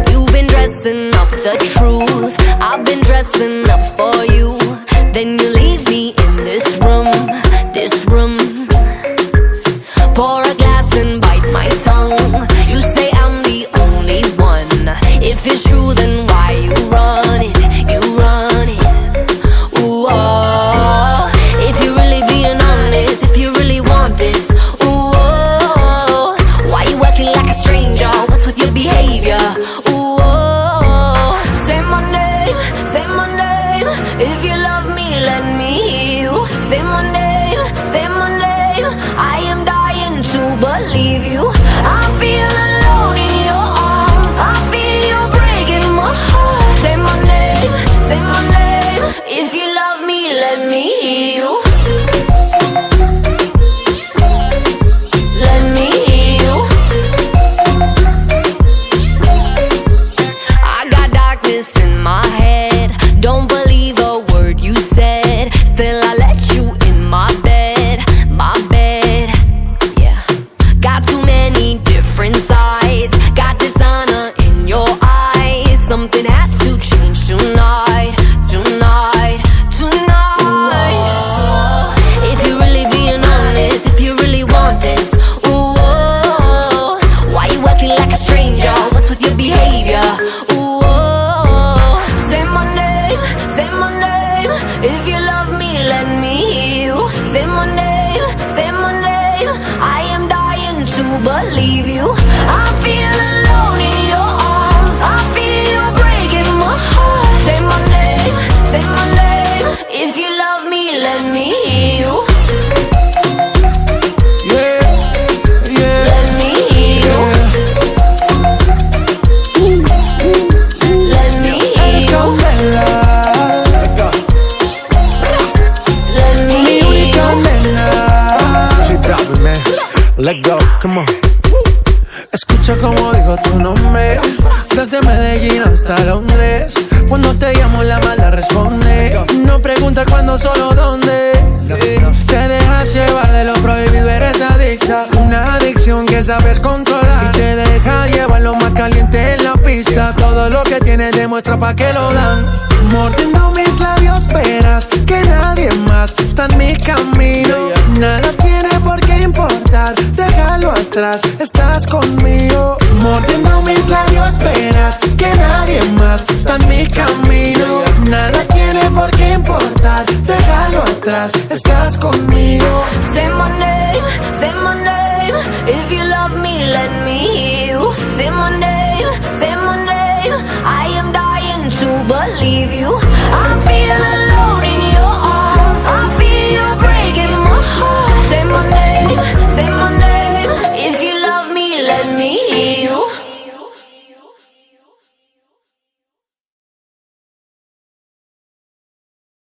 You've been dressing up the truth, I've been dressing up for you. Then you leave me in this room, this room. Pour a glass and bite my tongue. You say I'm the only one. If it's true, then why you run it? You run it. Ooh, oh. If you're really being honest, if you really want this, ooh, oh. Why you acting like a stranger? What's with your behavior? Ooh, oh. Say my name, say my name. If you love me, let me hear you. Say my name, say my name. I am dying to believe you. I feel alone in your arms. I feel you breaking my heart. Say my name, say my name. If you love me, let me hear you. Let me hear you. I got darkness in my head. Don't believe a word you said. Still I let you in my bed, my bed. Yeah. Got too many different sides. Got dishonor in your eyes. Something has to change tonight, tonight, tonight. Ooh, if you're really being honest, if you really want this, ooh, oh, why you acting like a stranger? What's with your behavior? Ooh, oh, say my name, say my name. If you love me, let me hear you. Say my name, say my name. I am dying to believe you. I feel alone in your arms. I feel you breaking my heart. Say my name, say my name. If you love me, let me hear you. Yeah, yeah, Let me hear you. Let me hear eres you. candela. Let me Mi hear única you. nena. Sí, papi, man. Let go, come on. Escucha como digo tu nombre. Desde Medellín hasta Londres. Cuando te llamo la mala responde. No pregunta cuándo, solo dónde. Te dejas llevar de lo prohibido, eres adicta. Una adicción que sabes controlar. Y te deja llevar lo más caliente en la pista. Todo lo que tienes demuestra pa' que lo dan. Mordiendo mis labios verás que nadie más está en mi camino. Nada tiene por qué importar, déjalo atrás, estás conmigo. Mordiendo mis labios verás que nadie más está en mi camino. Nada tiene por qué importar, déjalo atrás, estás conmigo. Say my name, say my name. If you love me, let me hear you. Say my name, say my name. I am dying to believe you. I feel alone in your arms. I feel you breaking my heart. Say my name, say my name. If you love me, let me